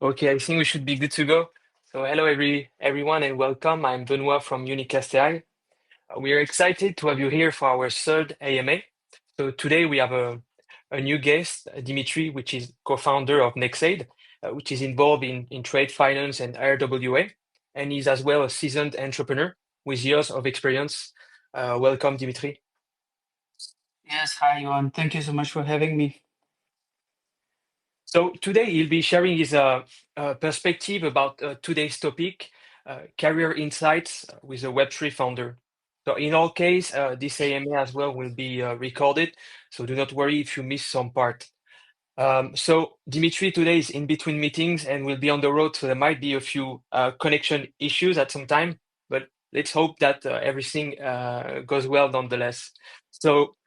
Okay, I think we should be good to go. So hello everyone and welcome. I'm Benoit from Unicast AI. We are excited to have you here for our third AMA. So today we have a new guest, Dimitri, which is co-founder of Nexade, which is involved in trade finance and RWA, and he's as well a seasoned entrepreneur with years of experience. Welcome, Dimitri. Yes, hi, Johan. Thank you so much for having me. So today he'll be sharing his perspective about today's topic, career insights with a Web3 founder. So in all case, this AMA as well will be recorded, so do not worry if you miss some part. So Dimitri today is in between meetings and will be on the road, so there might be a few connection issues at some time, but let's hope that everything goes well nonetheless. So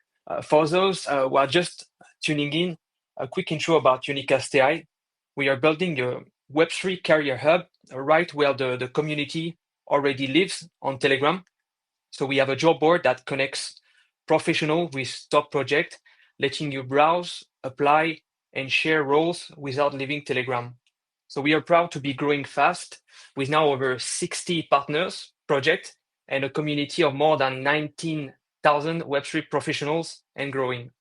for those who are just tuning in, a quick intro about Unicast AI. We are building a Web3 career hub right where the community already lives on Telegram. So we have a job board that connects professional with top project, letting you browse, apply, and share roles without leaving Telegram. So we are proud to be growing fast with now over 60 partners, project, and a community of more than 19,000 Web3 professionals and growing.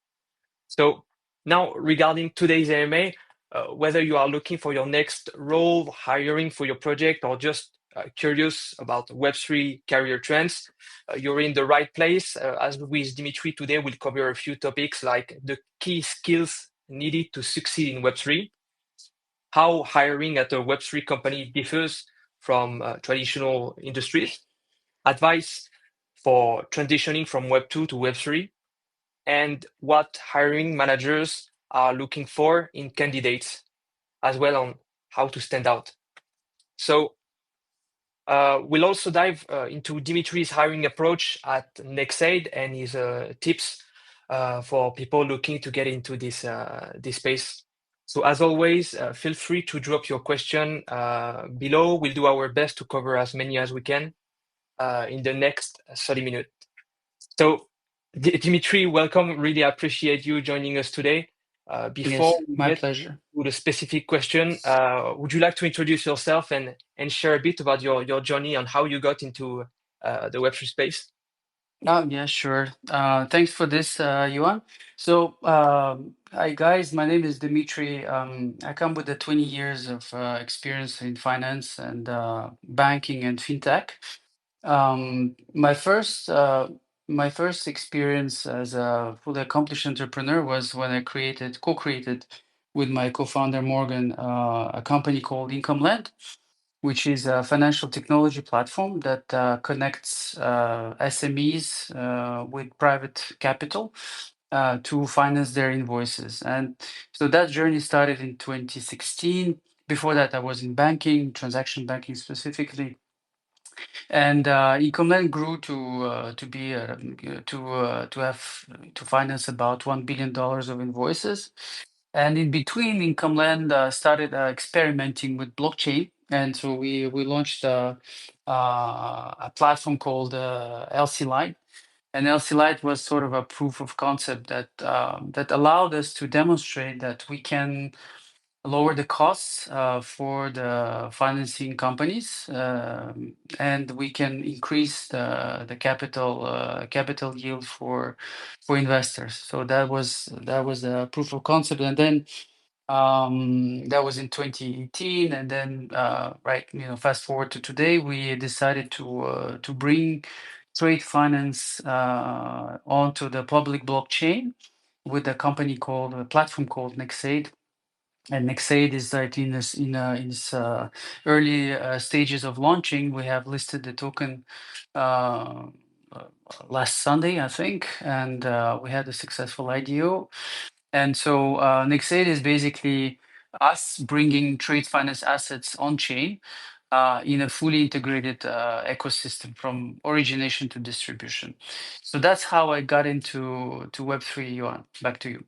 So now regarding today's AMA, whether you are looking for your next role, hiring for your project, or just curious about Web3 career trends, you're in the right place. As with Dimitri today, we'll cover a few topics like the key skills needed to succeed in Web3, how hiring at a Web3 company differs from traditional industries, advice for transitioning from Web2 to Web3, and what hiring managers are looking for in candidates, as well on how to stand out. So we'll also dive into Dimitri's hiring approach at Nexade and his tips for people looking to get into this space. So as always, feel free to drop your question below. We'll do our best to cover as many as we can in the next 30 minutes. So, Dimitri, welcome. Really appreciate you joining us today. Before Yes, we my get pleasure. to the specific question, would you like to introduce yourself and share a bit about your journey and how you got into the Web3 space? Oh, yeah, sure. Thanks for this, Johan. Hi guys, my name is Dimitri. I come with the 20 years of experience in finance and banking and fintech. My first experience as a fully accomplished entrepreneur was when I co-created with my co-founder Morgan, a company called Income Land, which is a financial technology platform that connects SMEs with private capital to finance their invoices. And so that journey started in 2016. Before that, I was in banking, transaction banking specifically, and Ecomed grew to finance about $1 billion of invoices. And in between, Incomeland started experimenting with blockchain, and so we launched a platform called LC Lite. And LC Lite was sort of a proof of concept that allowed us to demonstrate that we can lower the costs for the financing companies, and we can increase the capital yield for investors. So that was a proof of concept, and then that was in 2018, and then fast forward to today, we decided to bring trade finance onto the public blockchain with a platform called Nexade. And Nexade is like in its early stages of launching. We have listed the token uh, uh, last Sunday, I think, and we had a successful IDO. And so Nexade is basically us bringing trade finance assets on chain in a fully integrated ecosystem from origination to distribution. So that's how I got into Web3, Yuan. Back to you.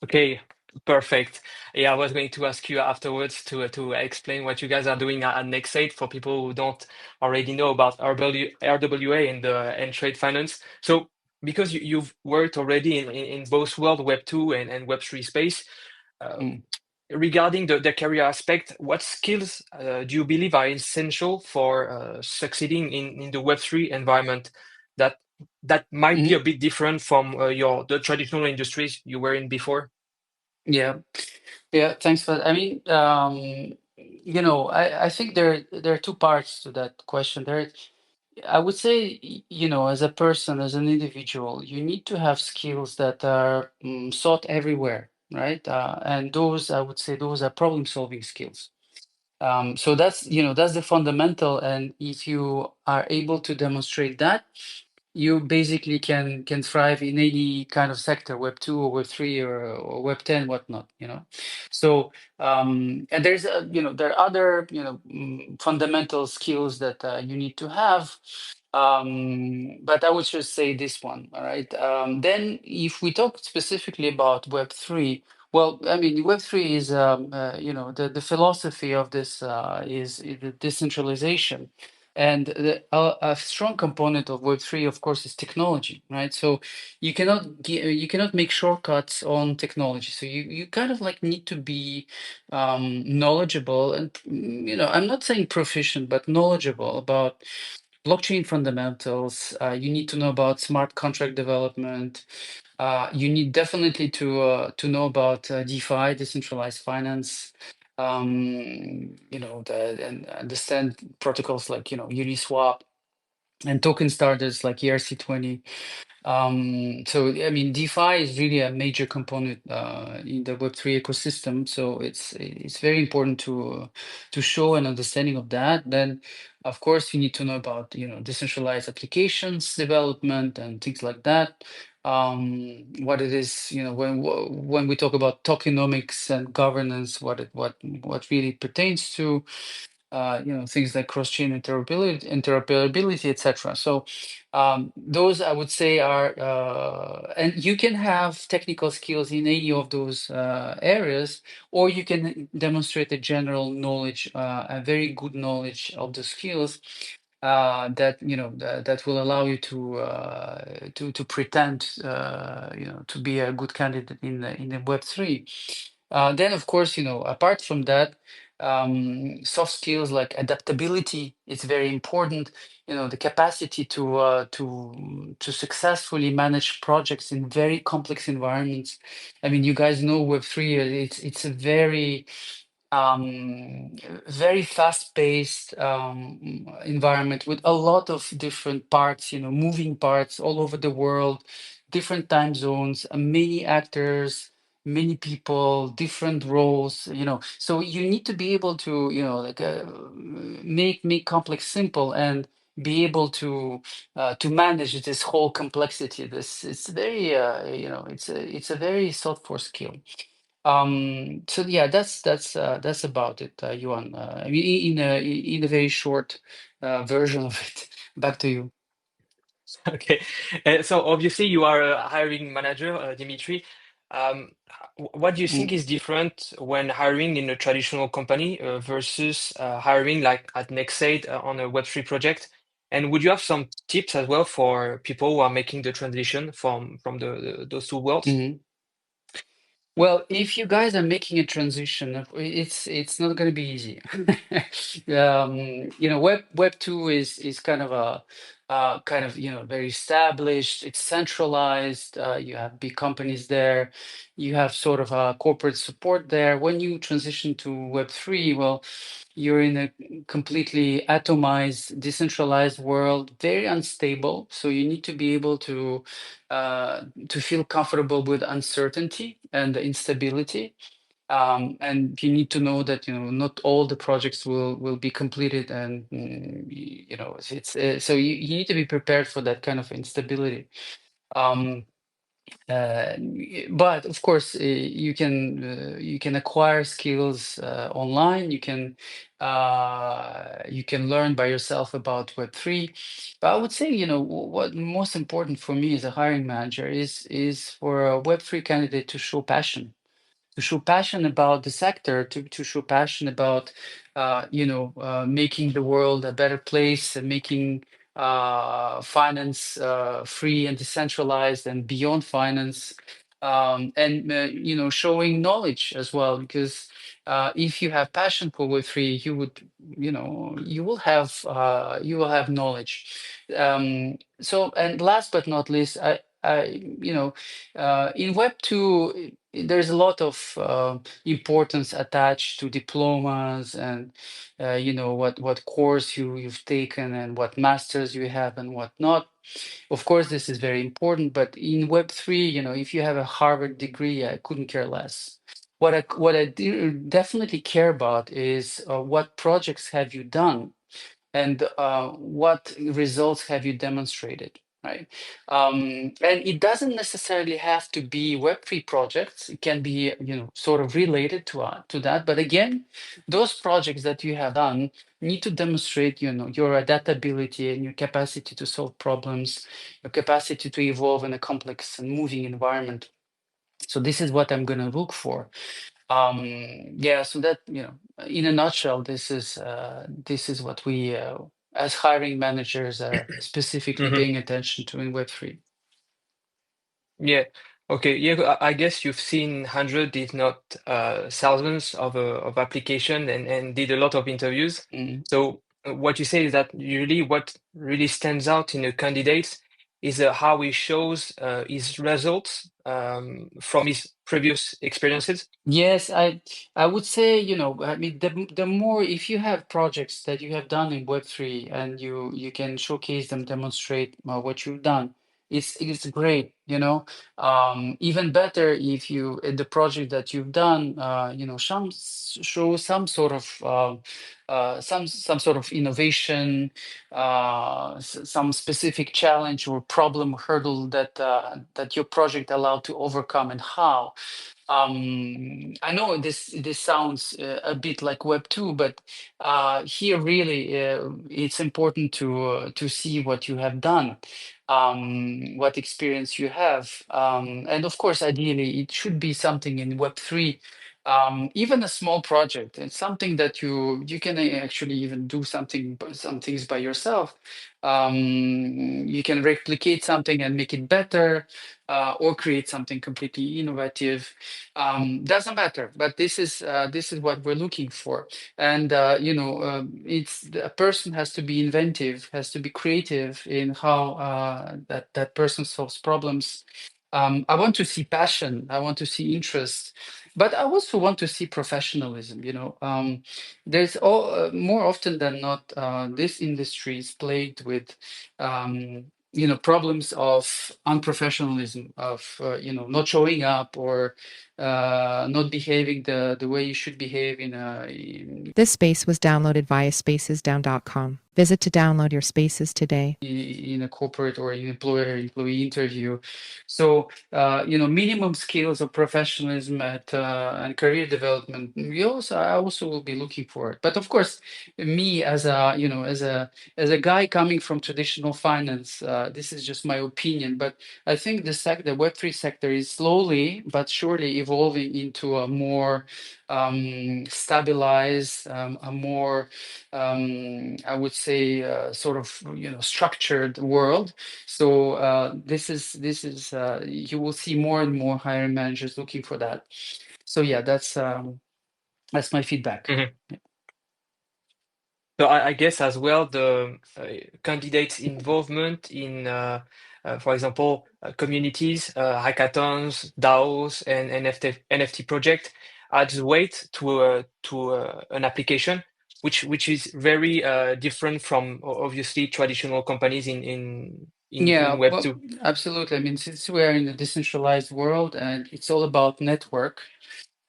Okay, perfect. Yeah, I was going to ask you afterwards to explain what you guys are doing at Nexade for people who don't already know about RWA and trade finance. So because you've worked already in both World Web 2 and Web 3 space, uh, Mm. regarding the career aspect, what skills do you believe are essential for succeeding in the Web3 environment that that might be a Mhm. bit different from the traditional industries you were in before? Yeah. Yeah, thanks for that. I mean, I think there are two parts to that question. I would say, as a person, as an individual, you need to have skills that are sought everywhere, right? And those, I would say, those are problem-solving skills. So that's the fundamental, and if you are able to demonstrate that, you basically can thrive in any kind of sector, Web 2 or Web 3 or Web 10, whatnot, So and there are other fundamental skills that you need to have. But I would just say this one, all right? Then if we talk specifically about Web 3, well, I mean, Web 3 is the philosophy of this is the decentralization. And a strong component of Web 3, of course, is technology, right? So you cannot make shortcuts on technology. So you kind of like need to be knowledgeable and I'm not saying proficient, but knowledgeable about blockchain fundamentals. You need to know about smart contract development. You need definitely to know about DeFi, decentralized finance. And understand protocols like Uniswap and token starters like ERC20. So I mean, DeFi is really a major component in the Web3 ecosystem. So it's very important to show an understanding of that. Then, of course, you need to know about decentralized applications development and things like that. What it is, when we talk about tokenomics and governance, what really pertains to things like cross-chain interoperability, etc. So those I would say are, and you can have technical skills in any of those areas, or you can demonstrate a general knowledge, a very good knowledge of the skills that will allow you to pretend to be a good candidate in the Web 3. Then of course apart from that, soft skills like adaptability is very important. The capacity to successfully manage projects in very complex environments. I mean, you guys know Web 3. It's a um, very fast-paced environment with a lot of different parts, moving parts all over the world, different time zones, many actors, many people, different roles, So you need to be able to, like make complex simple and be able to manage this whole complexity. This it's very it's a very sought for skill. So yeah, that's about it, Yuan. I mean, in a very short version of it. Back to you. Okay. So obviously you are a hiring manager, Dimitri. What do you think Mm, is different when hiring in a traditional company versus hiring like at Nexade on a Web3 project? And would you have some tips as well for people who are making the transition from those two worlds? mhm. Well, if you guys are making a transition, it's not going to be easy. Web 2 is kind of a very established. It's centralized. You have big companies there. You have sort of a corporate support there. When you transition to Web 3, well, you're in a completely atomized, decentralized world, very unstable. So you need to be able to feel comfortable with uncertainty and instability. And you need to know that not all the projects will be completed, and so you need to be prepared for that kind of instability. Um, but of course, you can acquire skills online. You can learn by yourself about Web 3. But I would say, what most important for me as a hiring manager is for a Web 3 candidate to show passion about the sector, to show passion about making the world a better place and making finance free and decentralized and beyond finance, and showing knowledge as well, because if you have passion for Web3, you would, you will have knowledge. So, and last but not least, in Web2, there's a lot of importance attached to diplomas and what course you've taken and what masters you have and what not. Of course, this is very important, but in Web3, if you have a Harvard degree, I couldn't care less. What I definitely care about is what projects have you done and what results have you demonstrated, right? And it doesn't necessarily have to be Web3 projects. It can be, sort of related to that. But again, those projects that you have done need to demonstrate, your adaptability and your capacity to solve problems, your capacity to evolve in a complex and moving environment. So this is what I'm going to look for. Yeah, so that, in a nutshell, this is what we as hiring managers are specifically Mhm. paying attention to in Web3. Yeah. Okay. Yeah. I guess you've seen hundreds, if not thousands, of application and did a lot of interviews. Mm. So what you say is that usually what really stands out in a candidate is how he shows his results from his previous experiences. Yes, I would say, I mean, the more if you have projects that you have done in Web3 and you can showcase them, demonstrate what you've done, it's great, Even better if you the project that you've done, show some sort of some sort of innovation, some specific challenge or problem hurdle that your project allowed to overcome and how. I know this sounds a bit like Web 2, but here really it's important to see what you have done, what experience you have, and of course, ideally, it should be something in Web 3. Even a small project, it's something that you can actually even do some things by yourself. You can replicate something and make it better, or create something completely innovative. Doesn't matter, but this is what we're looking for. And a person has to be inventive, has to be creative in how that person solves problems. I want to see passion, I want to see interest, but I also want to see professionalism. There's more often than not, this industry is plagued with problems of unprofessionalism, of not showing up, or not behaving the way you should behave This space was downloaded via spacesdown.com. Visit to download your spaces today. in a corporate or an employer-employee interview. So, minimum skills of professionalism and career development. I also will be looking for it. But of course, me as a guy coming from traditional finance, this is just my opinion. But I think the Web3 sector is slowly but surely evolving into a more stabilized, a more I would say, sort of, structured world. So this is you will see more and more hiring managers looking for that. So yeah, that's my feedback. So I guess as well the candidates' involvement in, for example, communities, hackathons, DAOs, and NFT project adds weight to an application, which is very different from obviously traditional companies in Yeah, Web well, 2. absolutely. I mean, since we're in a decentralized world and it's all about network.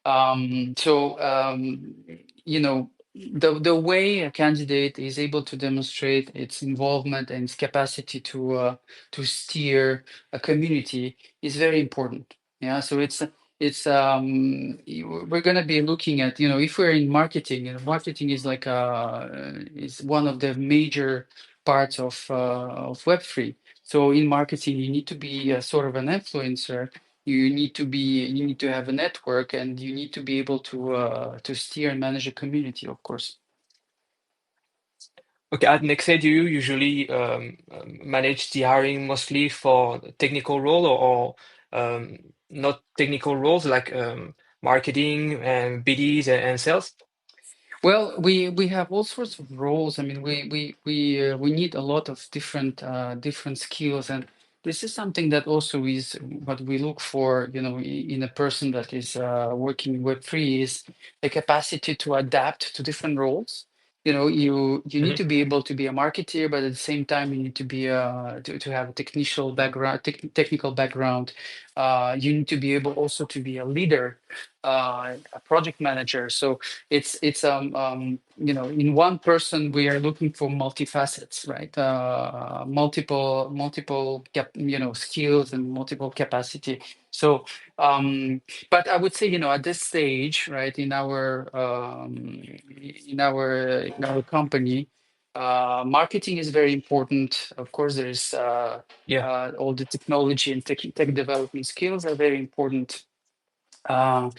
So, the way a candidate is able to demonstrate its involvement and its capacity to steer a community is very important. Yeah, so we're going to be looking at, if we're in marketing, and marketing is like is one of the major parts of Web3. So in marketing, you need to be a sort of an influencer. You need to have a network, and you need to be able to steer and manage a community, of course. Okay, at Nexade, do you usually manage the hiring mostly for technical role or not technical roles like marketing and BDs and sales? Well, we have all sorts of roles. I mean, we need a lot of different skills, and this is something that also is what we look for, in a person that is working in Web3 is the capacity to adapt to different roles. You need Hmm. to be able to be a marketeer, but at the same time, you need to be to have a technical background. You need to be able also to be a leader, a project manager. So it's in one person we are looking for multifacets, right? Multiple skills and multiple capacity. So but I would say, at this stage, right, in our company, marketing is very important. Of course, there's Yeah. all the technology and tech development skills are very important. uh,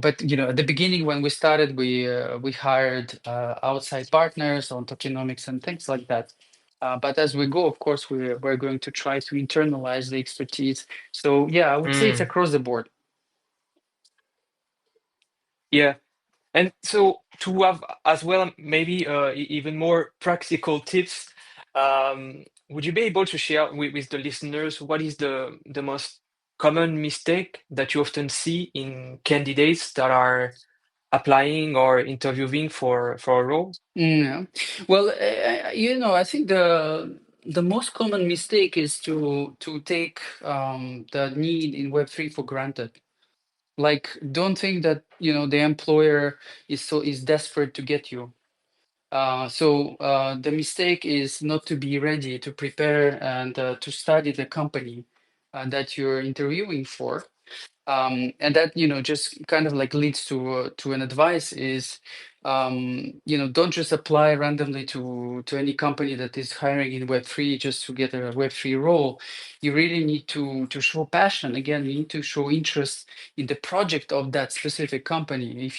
but at the beginning when we started, we hired outside partners on tokenomics and things like that. But as we go, of course, we're going to try to internalize the expertise. So yeah, I would say it's Mm. across the board. Yeah. And so to have as well, maybe even more practical tips, would you be able to share with the listeners what is the most common mistake that you often see in candidates that are applying or interviewing for a role? Yeah. Well, I think the most common mistake is to take the need in Web3 for granted. Like, don't think that the employer is desperate to get you. So the mistake is not to be ready to prepare and to study the company that you're interviewing for. And that just kind of like leads to an advice is, don't just apply randomly to any company that is hiring in Web3 just to get a Web3 role. You really need to show passion. Again, you need to show interest in the project of that specific company. If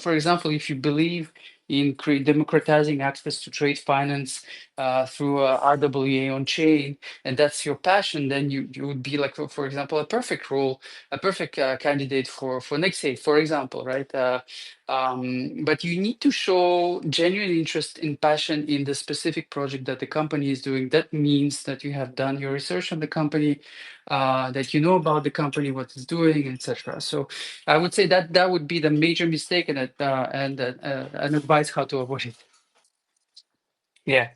for example, if you believe in democratizing access to trade finance through RWA on chain, and that's your passion, then you would be like, for example, a perfect candidate for Nexade, for example, right? But you need to show genuine interest and passion in the specific project that the company is doing. That means that you have done your research on the company, that you know about the company, what it's doing, etc. So I would say that would be the major mistake, and an advice how to avoid it. Yeah.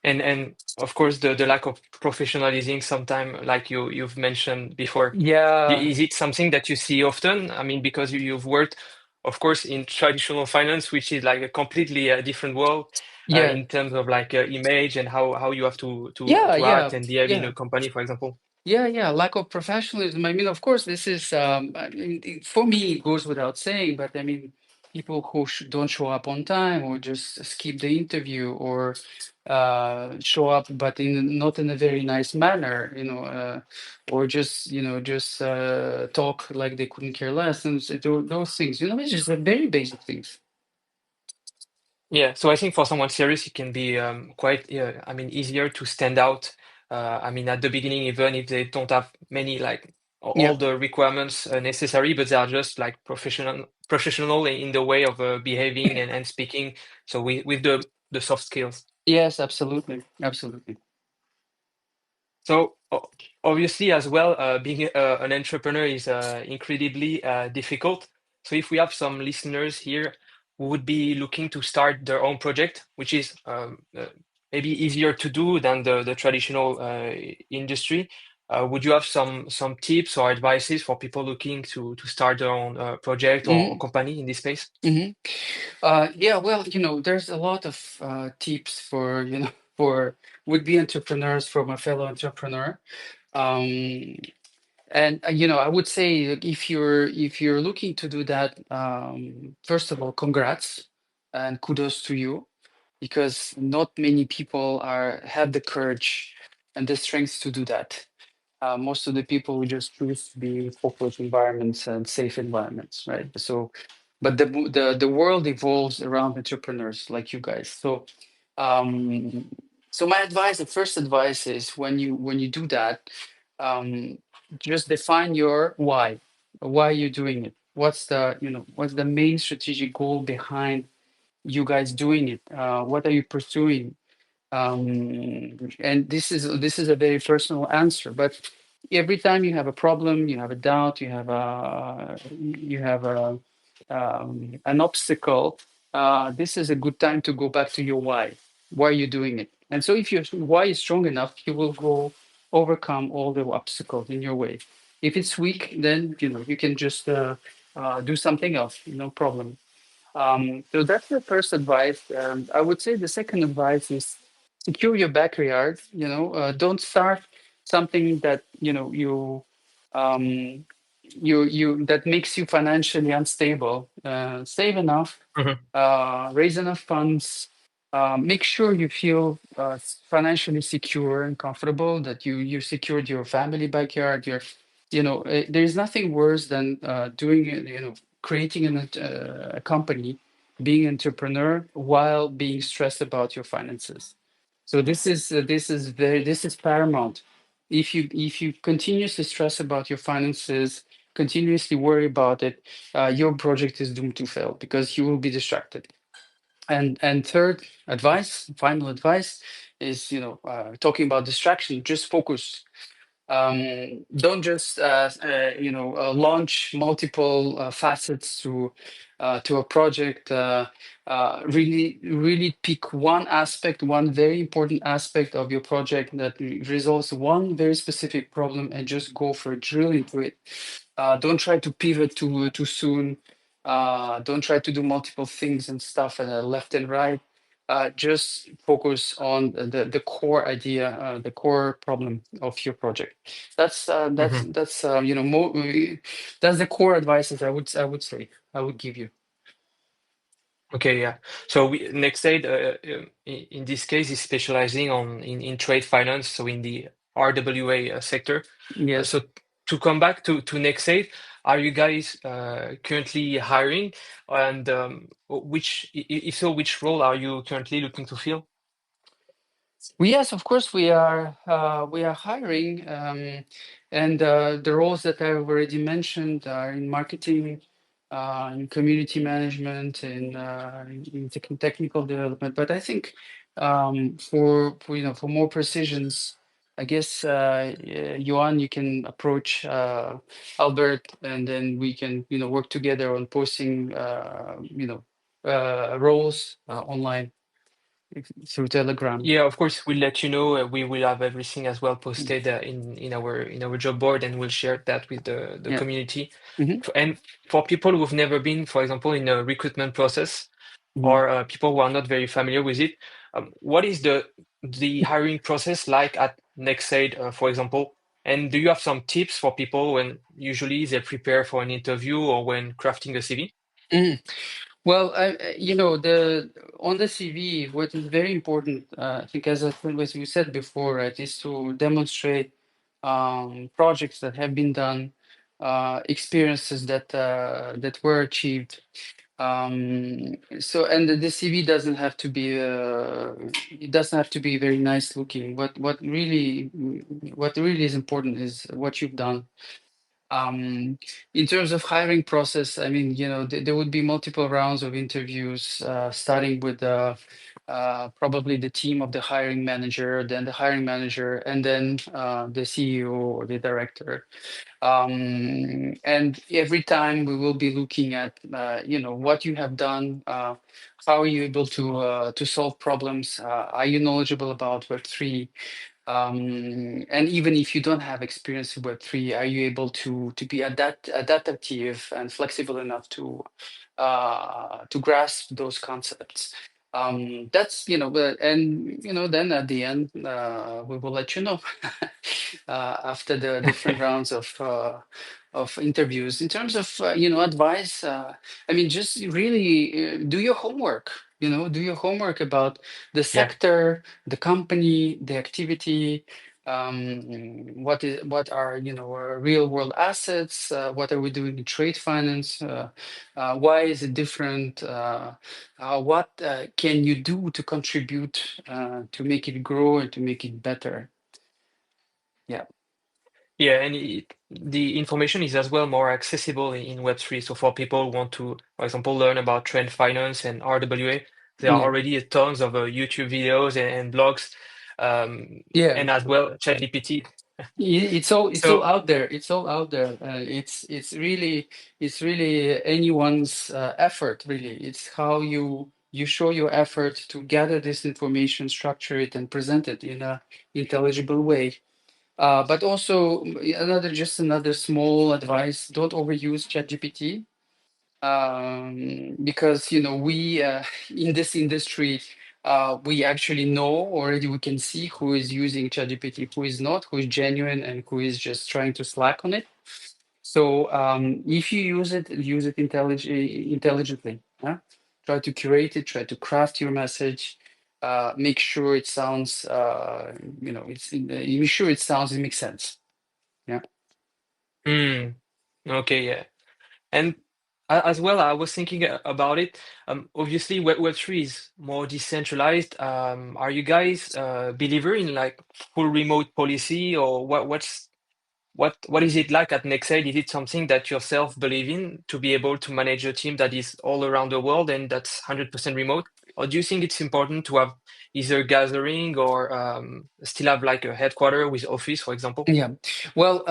And of course the lack of professionalizing sometime like you've mentioned before. Yeah, Is it something that you see often? I mean, because you've worked, of course, in traditional finance, which is like a completely different world yeah, in terms of like image and how you have yeah, to yeah, act and behave in yeah. a company, for example. Yeah, lack of professionalism. I mean, of course, this is, I mean, for me, it goes without saying, but I mean, people who don't show up on time or just skip the interview or show up, but not in a very nice manner, or just talk like they couldn't care less, and those things, it's just very basic things. Yeah, so I think for someone serious, it can be quite, I mean, easier to stand out. I mean, at the beginning, even if they don't have many like Yeah. all the requirements necessary, but they are just like professional in the way of behaving and speaking. So with the soft skills. Yes, absolutely. Absolutely. So obviously, as well, being an entrepreneur is incredibly difficult. So if we have some listeners here who would be looking to start their own project, which is maybe easier to do than the traditional industry, would you have some tips or advices for people looking to start their own project or Hmm. company in this space? Hmm. Yeah, well, there's a lot of tips for, for would-be entrepreneurs from a fellow entrepreneur. Um, and I would say, like, if you're looking to do that, first of all, congrats and kudos to you, because not many people have the courage and the strength to do that. Most of the people we just choose to be corporate environments and safe environments, right? So, but the world evolves around entrepreneurs like you guys. Um, so my advice, the first advice is when you do that, um, just define your why. Why are you doing it? What's the, what's the main strategic goal behind you guys doing it? What are you pursuing? And this is a very personal answer, but every time you have a problem, you have a doubt, you have an obstacle, this is a good time to go back to your why. Why are you doing it? And so if your why is strong enough, you will go overcome all the obstacles in your way. If it's weak, then you can just do something else, no problem. So that's the first advice. I would say the second advice is secure your backyard. Don't start something that um, you that makes you financially unstable. Save enough, Mhm. raise enough funds. Make sure you feel financially secure and comfortable. That you secured your family backyard. There's nothing worse than doing it. Creating a company, being entrepreneur while being stressed about your finances. So this is paramount. If you continuously stress about your finances, continuously worry about it, your project is doomed to fail because you will be distracted. And third advice, final advice, is talking about distraction. Just focus. Don't just launch multiple facets to a project. Really pick one aspect, one very important aspect of your project that resolves one very specific problem, and just go for it, drill into it. Don't try to pivot too soon. Don't try to do multiple things and stuff left and right. Just focus on the core idea, the core problem of your project. That's uh, that's Mhm. that's uh, you know mo- that's the core advices I would say I would give you. Okay, yeah. So Nexade, in this case, is specializing in trade finance, so in the RWA sector. Yes. So to come back to Nexade, are you guys currently hiring? And if so, which role are you currently looking to fill? Well, yes, of course we are hiring, and the roles that I've already mentioned are in marketing, in community management, in technical development. But I think for more precisions, I guess Johan, you can approach Albert, and then we can work together on posting roles online through Telegram. Yeah, of course, we'll let you know. We will have everything as well Mm. posted in our job board, and we'll share that with the Yeah. community. Mhm. And for people who've never been, for example, in a recruitment process, Mhm. or people who are not very familiar with it, what is the hiring process like at Nexade, for example? And do you have some tips for people when usually they prepare for an interview or when crafting a CV? Mhm. Well, the on the CV, what is very important, I think, as you said before, right, is to demonstrate projects that have been done, experiences that were achieved. And the CV doesn't have to be it doesn't have to be very nice looking. What really is important is what you've done. In terms of hiring process, I mean, there would be multiple rounds of interviews, starting with probably the team of the hiring manager, then the hiring manager, and then the CEO or the director. And every time we will be looking at, what you have done, how are you able to solve problems? Are you knowledgeable about Web3? And even if you don't have experience with Web3, are you able to be adaptive and flexible enough to grasp those concepts? That's and then at the end we will let you know after the different rounds of interviews. In terms of advice, I mean, just really do your homework. Do your homework about the Yeah. sector, the company, the activity. What are our real world assets? What are we doing in trade finance? Why is it different? What can you do to contribute to make it grow and to make it better? Yeah. Yeah, and the information is as well more accessible in Web3. So for people who want to, for example, learn about trade finance and RWA, there are Yeah, already tons of YouTube videos and blogs, yeah. and as well ChatGPT. It's all So, out there. It's all out there. It's really anyone's effort. Really, it's how you show your effort to gather this information, structure it, and present it in a intelligible way. But also another small advice: don't overuse ChatGPT, because we in this industry, we actually know already. We can see who is using ChatGPT, who is not, who is genuine, and who is just trying to slack on it. So if you use it intelligently. Huh? Try to curate it, try to craft your message, make sure it sounds, make sure it sounds, it makes sense. Yeah. mm, okay, yeah. And as well, I was thinking about it. Obviously, Web3 is more decentralized. Are you guys believer in like full remote policy, or what is it like at Nexade? Is it something that yourself believe in to be able to manage a team that is all around the world and that's 100% remote? Or do you think it's important to have either gathering or still have like a headquarter with office, for example? Yeah, well,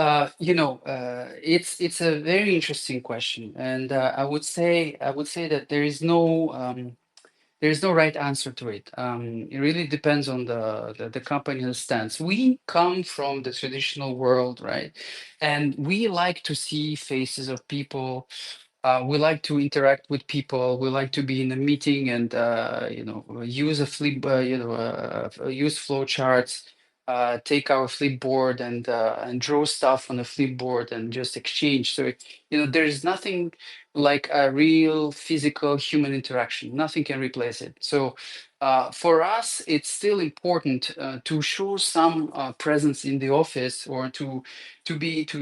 it's a very interesting question, and I would say that there is no right answer to it. It really depends on the company's stance. We come from the traditional world, right? And we like to see faces of people. We like to interact with people. We like to be in a meeting and use a flip, use flow charts, take our flipboard and draw stuff on a flipboard and just exchange. So there is nothing like a real physical human interaction. Nothing can replace it. So for us, it's still important to show some presence in the office, or to meet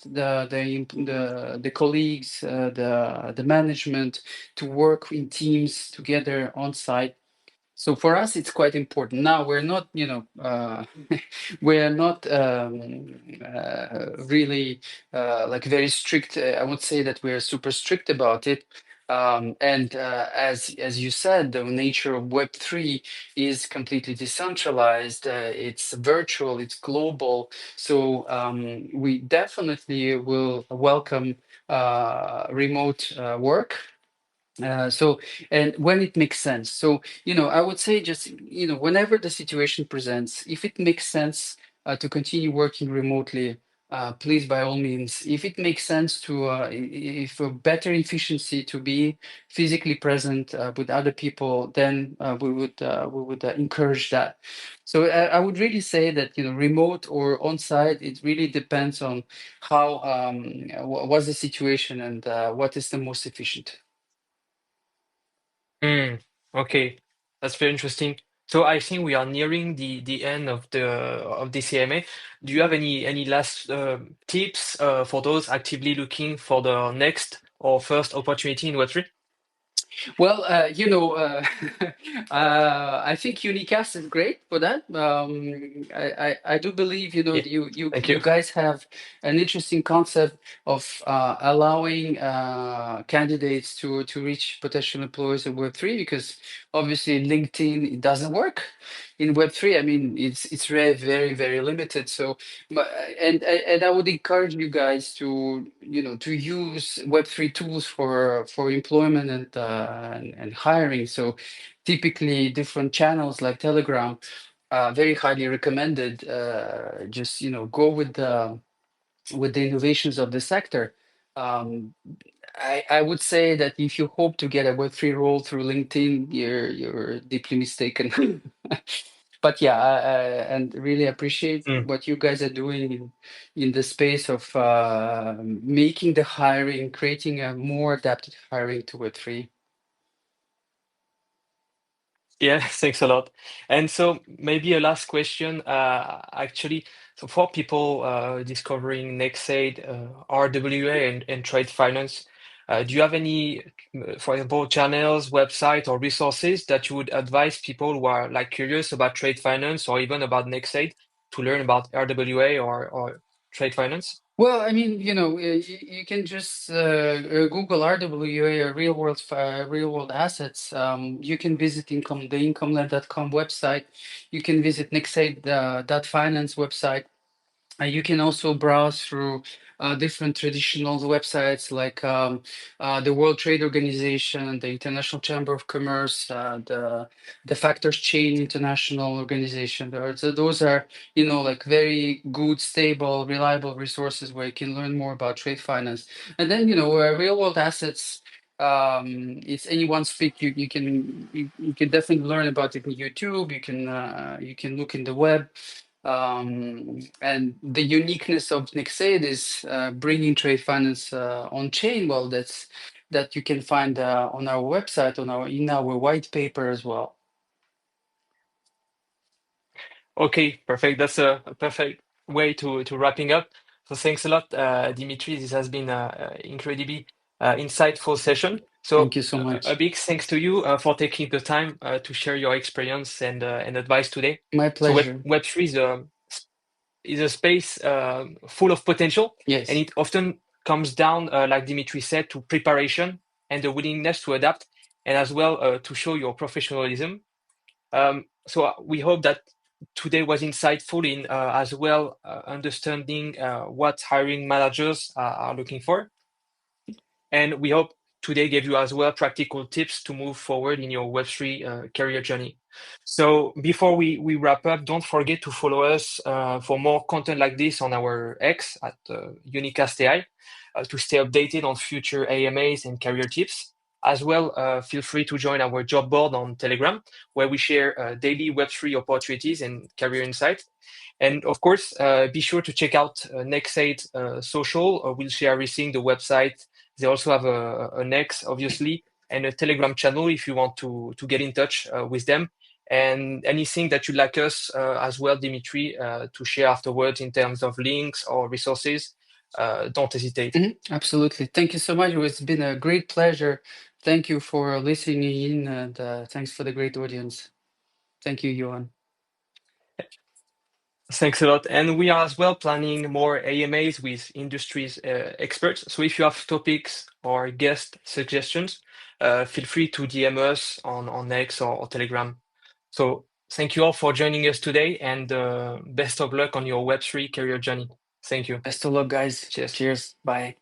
the colleagues, the management, to work in teams together on site. So for us, it's quite important. Now we're not, we're not really like very strict. I would say that we're super strict about it. And as you said, the nature of Web3 is completely decentralized. It's virtual. It's global. So we definitely will welcome remote work. So, and when it makes sense. So, I would say just, whenever the situation presents, if it makes sense to continue working remotely, please, by all means. If it makes sense to, if a better efficiency to be physically present with other people, then we would encourage that. So, I would really say that, remote or on-site, it really depends on how, what's the situation, and what is the most efficient. Mm, okay, that's very interesting. So I think we are nearing the end of the CMA. Do you have any last tips for those actively looking for the next or first opportunity in Web3? Well, I think Unicast is great for that. I do believe, Yeah, thank you you. guys have an interesting concept of allowing candidates to reach potential employers in Web3, because obviously LinkedIn, it doesn't work in Web3. I mean, it's very, very, very limited. So, and I would encourage you guys to use Web3 tools for employment and hiring. So typically different channels like Telegram, very highly recommended. Just go with the innovations of the sector. Um, I would say that if you hope to get a Web3 role through LinkedIn, you're deeply mistaken. But yeah, and really appreciate Mm. what you guys are doing in the space of making the hiring, creating a more adapted hiring to Web3. Yeah, thanks a lot. And so maybe a last question, actually, so for people discovering Nexade, RWA and trade finance, do you have any, for example, channels, website, or resources that you would advise people who are like curious about trade finance or even about Nexade to learn about RWA or trade finance? Well, I mean, you can just Google RWA, real world assets. You can visit the incomeland.com website. You can visit Nexade .finance website. You can also browse through different traditional websites like the World Trade Organization, the International Chamber of Commerce, the Factors Chain International Organization. Those are, like very good, stable, reliable resources where you can learn more about trade finance. And then, real world assets. It's anyone's speak. You can definitely learn about it in YouTube. You can look in the web. And the uniqueness of Nexade is bringing trade finance on chain. Well, that you can find on our website, in our white paper as well. Okay, perfect. That's a perfect way to wrapping up. So thanks a lot, Dimitri. This has been a incredibly insightful session. So Thank you so a much. big thanks to you for taking the time to share your experience and advice today. My So pleasure. Web3 is a space full of potential, and Yes. it often comes down, like Dimitri said, to preparation and the willingness to adapt, and as well to show your professionalism. So we hope that today was insightful in as well understanding what hiring managers are looking for. And we hope today gave you as well practical tips to move forward in your Web3 career journey. So before we wrap up, don't forget to follow us for more content like this on our X at Unicast AI to stay updated on future AMAs and career tips. As well, feel free to join our job board on Telegram, where we share daily Web3 opportunities and career insights. And of course, be sure to check out Nexade social. We'll share everything, the website. They also have an X, obviously, and a Telegram channel if you want to get in touch with them. And anything that you'd like us as well, Dimitri, to share afterwards in terms of links or resources, don't hesitate. Absolutely. Thank you so much. It's been a great pleasure. Thank you for listening in, and thanks for the great audience. Thank you, Johan. Thanks a lot. And we are as well planning more AMAs with industries experts. So if you have topics or guest suggestions, feel free to DM us on X or Telegram. So thank you all for joining us today, and best of luck on your Web3 career journey. Thank you. Best of luck, guys. Cheers. Cheers. Bye.